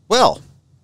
Well,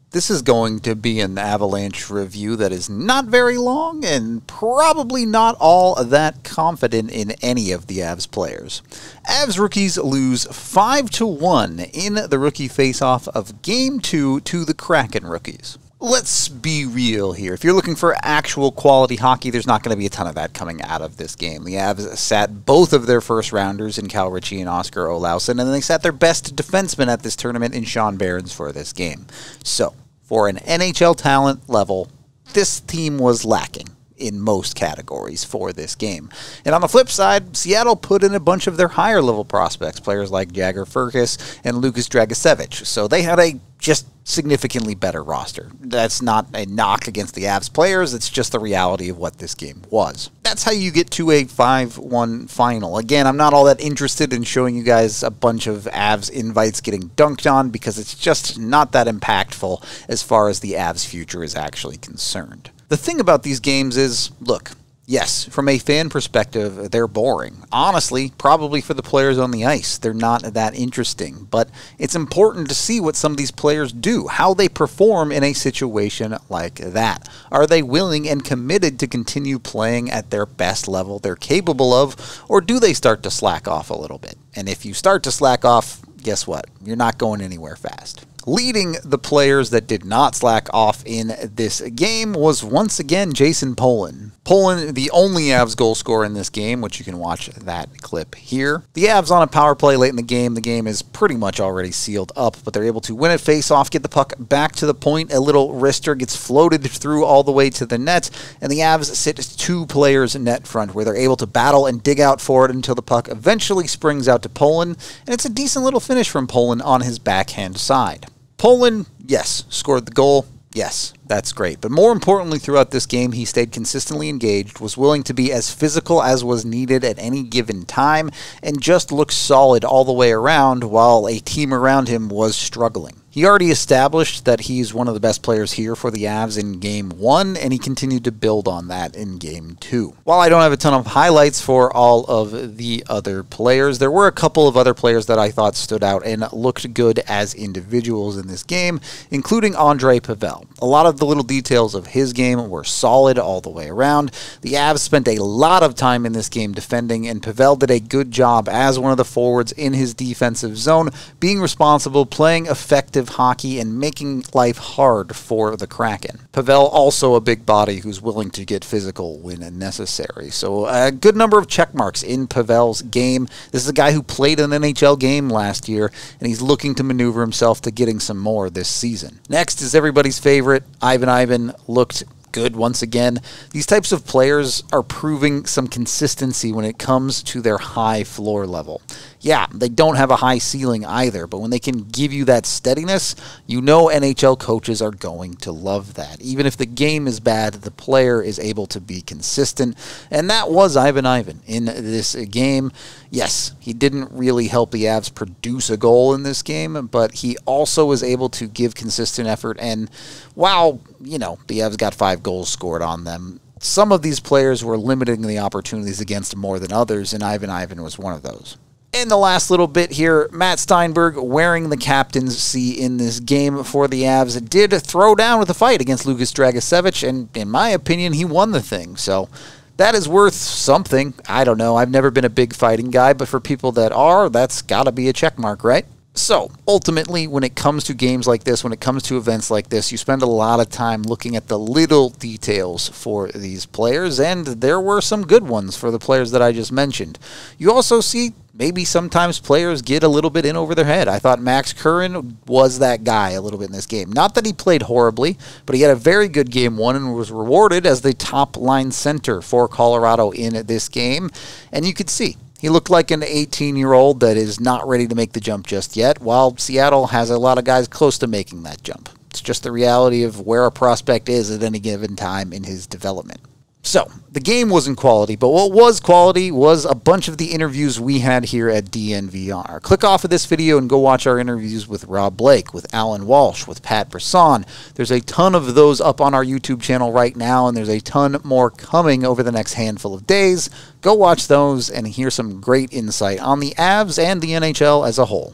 this is going to be an Avalanche review that is not very long and probably not all that confident in any of the Avs players. Avs rookies lose 5-1 in the rookie faceoff of Game 2 to the Kraken rookies. Let's be real here. If you're looking for actual quality hockey, there's not going to be a ton of that coming out of this game. The Avs sat both of their first rounders in Cal Ritchie and Oscar Olausson, and then they sat their best defenseman at this tournament in Sean Behrens for this game. So, for an NHL talent level, this team was lacking in most categories for this game. And on the flip side, Seattle put in a bunch of their higher level prospects, players like Jagger Firkus and Lukas Dragicevic. So they had a just significantly better roster. That's not a knock against the Avs players, it's just the reality of what this game was. That's how you get to a 5-1 final. Again, I'm not all that interested in showing you guys a bunch of Avs invites getting dunked on because it's just not that impactful as far as the Avs future is actually concerned. The thing about these games is, look, yes, from a fan perspective, they're boring. Honestly, probably for the players on the ice, they're not that interesting. But it's important to see what some of these players do, how they perform in a situation like that. Are they willing and committed to continue playing at their best level they're capable of, or do they start to slack off a little bit? And if you start to slack off, guess what? You're not going anywhere fast. Leading the players that did not slack off in this game was once again Jason Polin. Polin, the only Avs goal scorer in this game, which you can watch that clip here. The Avs on a power play late in the game is pretty much already sealed up, but they're able to win it face-off, get the puck back to the point, a little wrister gets floated through all the way to the net, and the Avs sit two players net front where they're able to battle and dig out for it until the puck eventually springs out to Polin, and it's a decent little finish from Polin on his backhand side. Polin, yes, scored the goal. Yes, that's great. But more importantly, throughout this game, he stayed consistently engaged, was willing to be as physical as was needed at any given time, and just looked solid all the way around while a team around him was struggling. He already established that he's one of the best players here for the Avs in Game 1, and he continued to build on that in Game 2. While I don't have a ton of highlights for all of the other players, there were a couple of other players that I thought stood out and looked good as individuals in this game, including Andre Pavel. A lot of the little details of his game were solid all the way around. The Avs spent a lot of time in this game defending, and Pavel did a good job as one of the forwards in his defensive zone, being responsible, playing effective hockey, and making life hard for the Kraken. Pavel also a big body who's willing to get physical when necessary. So a good number of check marks in Pavel's game. This is a guy who played an NHL game last year, and he's looking to maneuver himself to getting some more this season. Next is everybody's favorite. Ivan looked good once again. These types of players are proving some consistency when it comes to their high floor level. Yeah, they don't have a high ceiling either, but when they can give you that steadiness, you know NHL coaches are going to love that. Even if the game is bad, the player is able to be consistent, and that was Ivan in this game. Yes, he didn't really help the Avs produce a goal in this game, but he also was able to give consistent effort, and while, you know, the Avs got 5 goals scored on them, some of these players were limiting the opportunities against more than others, and Ivan was one of those. In the last little bit here, Matt Steinberg, wearing the captain's C in this game for the Avs, did throw down with a fight against Lukas Dragicevic, and in my opinion, he won the thing. So that is worth something. I don't know. I've never been a big fighting guy, but for people that are, that's got to be a check mark, right? So, ultimately, when it comes to games like this, when it comes to events like this, you spend a lot of time looking at the little details for these players, and there were some good ones for the players that I just mentioned. You also see maybe sometimes players get a little bit in over their head. I thought Max Curran was that guy a little bit in this game. Not that he played horribly, but he had a very good Game 1 and was rewarded as the top-line center for Colorado in this game, and you could see he looked like an 18-year-old that is not ready to make the jump just yet, while Seattle has a lot of guys close to making that jump. It's just the reality of where a prospect is at any given time in his development. So, the game wasn't quality, but what was quality was a bunch of the interviews we had here at DNVR. Click off of this video and go watch our interviews with Rob Blake, with Alan Walsh, with Pat Brisson. There's a ton of those up on our YouTube channel right now, and there's a ton more coming over the next handful of days. Go watch those and hear some great insight on the Avs and the NHL as a whole.